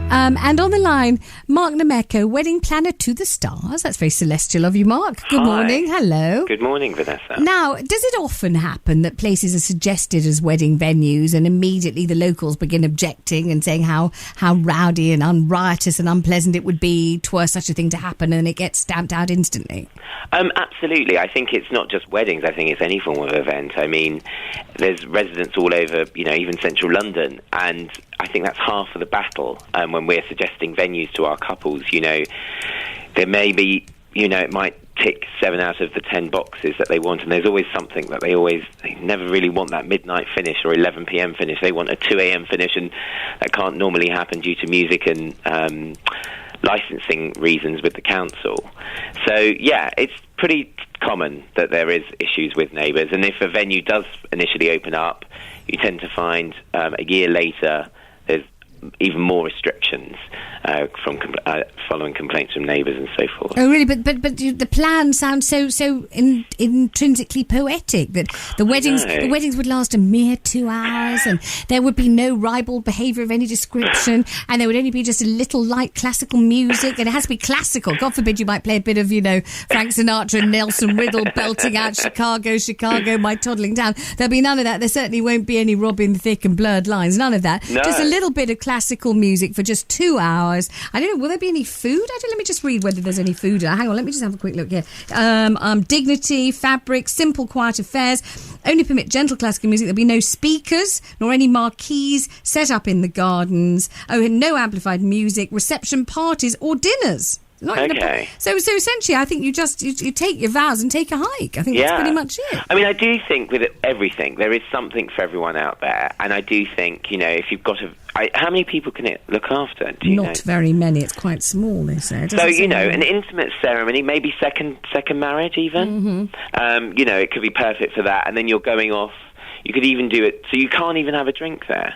And on the line, Mark Niemierko, wedding planner to the stars. That's very celestial of you, Mark. Good morning. Hello. Good morning, Vanessa. Now, does it often happen that places are suggested as wedding venues and immediately the locals begin objecting and saying how rowdy and unriotous and unpleasant it would be were such a thing to happen, and it gets stamped out instantly? Absolutely. I think it's not just weddings. I think it's any form of event. I mean, there's residents all over, even central London, and I think that's half of the battle when we're suggesting venues to our couples. There may be, it might tick 7 out of the 10 boxes that they want, and there's always something that they never really want that midnight finish or 11 p.m. finish. They want a 2 a.m. finish, and that can't normally happen due to music and licensing reasons with the council. So, yeah, it's pretty common that there is issues with neighbours, and if a venue does initially open up, you tend to find a year later there's even more restrictions from following complaints from neighbours and so forth. Oh, really? But the plan sounds so intrinsically poetic that the weddings would last a mere 2 hours, and there would be no ribald behaviour of any description, and there would only be just a little light classical music, and it has to be classical. God forbid you might play a bit of, Frank Sinatra and Nelson Riddle belting out Chicago, my toddling town. There'll be none of that. There certainly won't be any Robin Thicke and Blurred Lines. None of that. No. Just a little bit of classical music for just 2 hours. I don't know, will there be any food? Let me just read whether there's any food. Hang on, let me just have a quick look here. Dignity, fabric, simple, quiet affairs. Only permit gentle classical music. There'll be no speakers, nor any marquees set up in the gardens. Oh, and no amplified music, reception parties or dinners. Okay. So essentially, I think you take your vows and take a hike. I think that's pretty much it. I mean, I do think with everything, there is something for everyone out there. And I do think, if you've got how many people can it look after? Do you know? Not very many. It's quite small, they say. So, an intimate ceremony, maybe second marriage even. Mm-hmm. It could be perfect for that. And then you're going off. You could even do it, so you can't even have a drink there.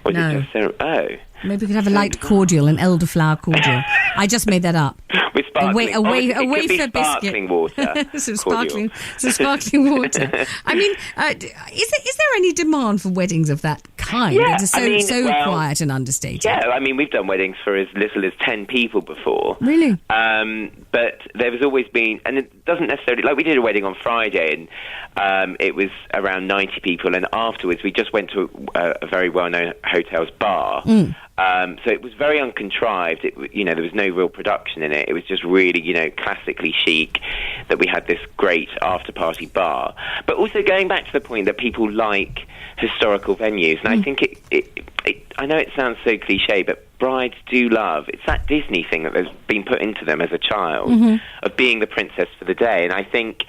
Or no. Maybe we could have a light cordial, an elderflower cordial. I just made that up. With sparkling, a wafer sparkling biscuit. Water. some sparkling water. I mean, is there any demand for weddings of that kind? Yeah, It's quiet and understated. Yeah, I mean, we've done weddings for as little as 10 people before. Really? But there has always been, and it doesn't necessarily, like we did a wedding on Friday, and it was around 90 people, and afterwards we just went to a very well-known hotel's bar. So it was very uncontrived. There was no real production in it. It was just really, classically chic that we had this great after-party bar. But also going back to the point that people like historical venues, and I think I know it sounds so cliche, but brides do love, it's that Disney thing that has been put into them as a child, of being the princess for the day. And I think,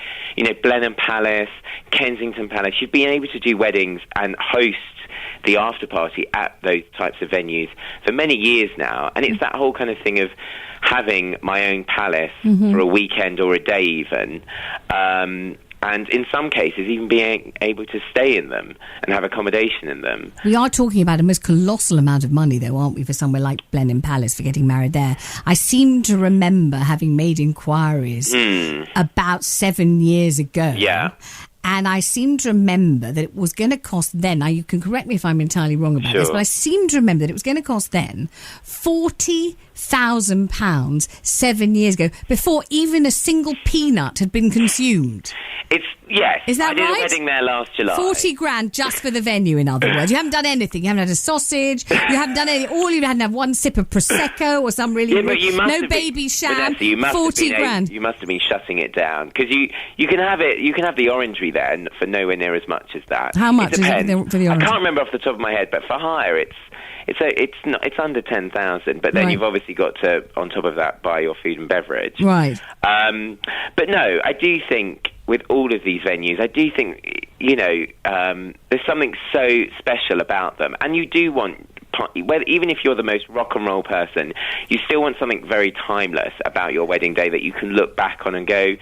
Blenheim Palace, Kensington Palace, you've been able to do weddings and host the after party at those types of venues for many years now, and it's that whole kind of thing of having my own palace for a weekend or a day even, and in some cases even being able to stay in them and have accommodation in them. We are talking about a most colossal amount of money, though, aren't we, for somewhere like Blenheim Palace for getting married there? I seem to remember having made inquiries about 7 years ago. Yeah. And I seem to remember that it was going to cost then, now you can correct me if I'm entirely wrong about this, but I seem to remember that it was going to cost then £40,000 7 years ago, before even a single peanut had been consumed. Yes. Is that I did right? a wedding there last July. 40 grand just for the venue, in other words. You haven't done anything. You haven't had a sausage. You haven't done anything. All you had to have one sip of Prosecco or some really... no baby sham. Vanessa, 40 grand. You must have been shutting it down. Because you can have it. You can have the orangery there and for nowhere near as much as that. How much is it for the orangery? I can't remember off the top of my head, but for hire it's under 10,000. But then you've obviously got to, on top of that, buy your food and beverage. Right. But no, I do think with all of these venues, I do think, there's something so special about them. And you do want, even if you're the most rock and roll person, you still want something very timeless about your wedding day that you can look back on and go,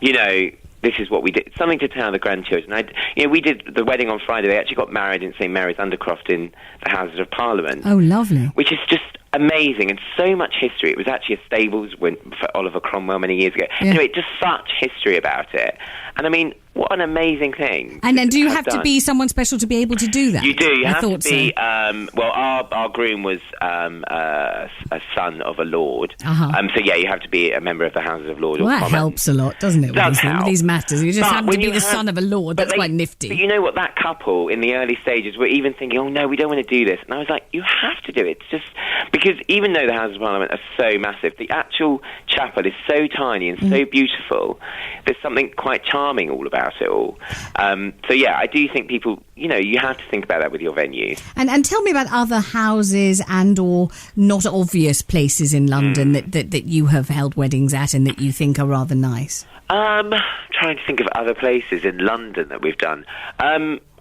this is what we did. Something to tell the grandchildren. We did the wedding on Friday. They actually got married in St Mary's Undercroft in the Houses of Parliament. Oh, lovely. Which is just amazing, and so much history. It was actually a stables for Oliver Cromwell many years ago. Yeah. Anyway, just such history about it. And I mean, what an amazing thing. And then do you have to be someone special to be able to do that? You do. You have to be, so. Well, our groom was a son of a lord. Uh-huh. So, yeah, you have to be a member of the Houses of Lords. Well, that helps a lot, doesn't it? With these matters. You just happen to be the son of a lord. That's quite nifty. But you know what? That couple, in the early stages, were even thinking, oh, no, we don't want to do this. And I was like, you have to do it. It's just... Because even though the Houses of Parliament are so massive, the actual chapel is so tiny and so beautiful. There's something quite charming all about it all. So, yeah, I do think people, you have to think about that with your venue. And tell me about other houses and or not obvious places in London that you have held weddings at and that you think are rather nice. Trying to think of other places in London that we've done.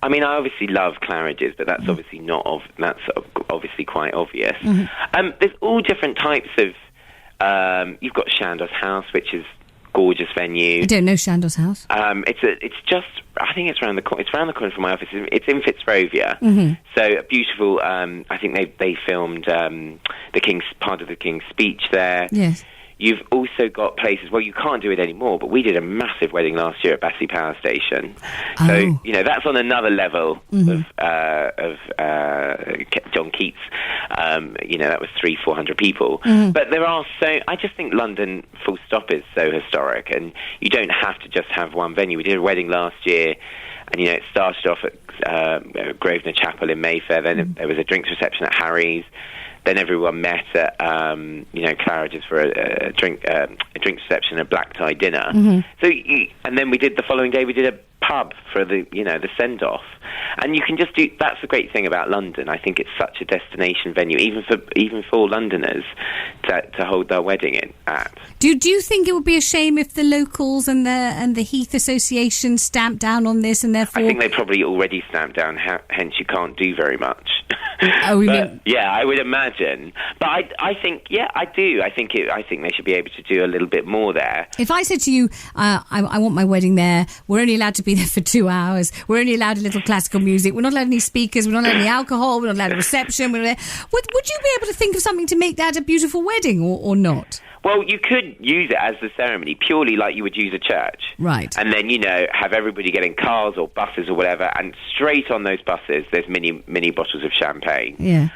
I mean, I obviously love Claridge's, but that's obviously that's obviously quite obvious. Mm-hmm. There's all different types of... you've got Chandos House, which is gorgeous venue. I don't know Chandos House. It's just, I think it's around the corner. It's around the corner from my office. It's in Fitzrovia. Mm-hmm. So a beautiful. I think they filmed part of the King's speech there. Yes. You've also got places, well, you can't do it anymore, but we did a massive wedding last year at Battersea Power Station. So, that's on another level of John Keats. That was 300-400 people. Mm-hmm. But there are I just think London, full stop, is so historic, and you don't have to just have one venue. We did a wedding last year, and, it started off at Grosvenor Chapel in Mayfair, then there was a drinks reception at Harry's. Then everyone met at, Claridge's for a drink reception, a black tie dinner. Mm-hmm. So, and then we did the following day. We did a pub for the send off, and you can just do. That's the great thing about London. I think it's such a destination venue, even for Londoners to hold their wedding at. Do you think it would be a shame if the locals and the Heath Association stamped down on this, and therefore? I think they probably already stamped down. Hence, you can't do very much. Oh, yeah, I would imagine. But I think, yeah, I do. I think they should be able to do a little bit more there. If I said to you, I want my wedding there, we're only allowed to be there for 2 hours, we're only allowed a little classical music, we're not allowed any speakers, we're not allowed any alcohol, we're not allowed a reception, would you be able to think of something to make that a beautiful wedding or not? Well, you could use it as the ceremony, purely like you would use a church. Right. And then, have everybody get in cars or buses or whatever, and straight on those buses, there's mini bottles of champagne. Yeah.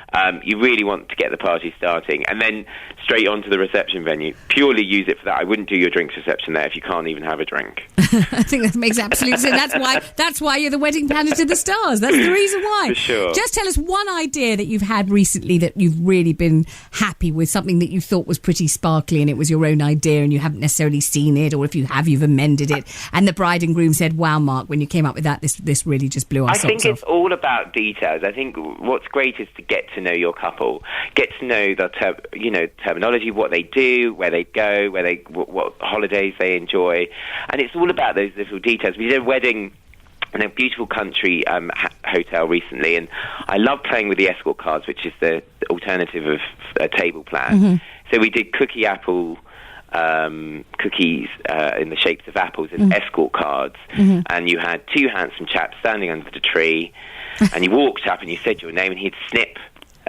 You really want to get the party starting. And then straight on to the reception venue. Purely use it for that. I wouldn't do your drinks reception there if you can't even have a drink. I think that makes absolute sense. That's why you're the wedding planner to the stars. That's the reason why. For sure. Just tell us one idea that you've had recently that you've really been happy with, something that you thought was pretty sparkly and it was your own idea and you haven't necessarily seen it, or if you have, you've amended it, and the bride and groom said, wow, Mark, when you came up with that, this really just blew our socks off. I think it's all about details. I think what's great is to get to know your couple, get to know the terminology, what they do, where they go, what holidays they enjoy, and it's all about those little details. We did a wedding in a beautiful country hotel recently, and I love playing with the escort cards, which is the alternative of a table plan. Mm-hmm. So we did cookies in the shapes of apples as escort cards, and you had two handsome chaps standing under the tree, and you walked up and you said your name, and he'd snip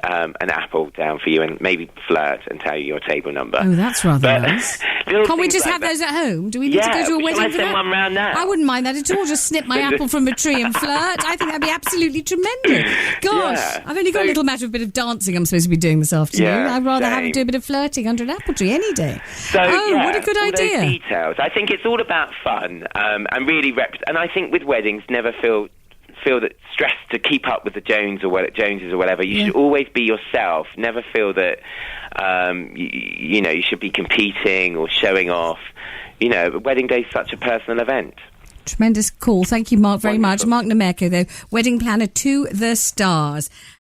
an apple down for you and maybe flirt and tell you your table number. Oh, that's rather nice. Can't we just have those at home? Do we need to go to a wedding for that? One round now? I wouldn't mind that at all. Just snip my apple from a tree and flirt. I think that'd be absolutely tremendous. Gosh, yeah. I've only got a little matter of a bit of dancing I'm supposed to be doing this afternoon. Yeah, I'd rather do a bit of flirting under an apple tree any day. So, what a good idea. Those details. I think it's all about fun and really and I think with weddings, never feel that stress to keep up with the Joneses or whatever. You should always be yourself. Never feel that you should be competing or showing off. Wedding day is such a personal event. Tremendous call. Thank you, Mark, very much. Mark Niemierko, though, wedding planner to the stars.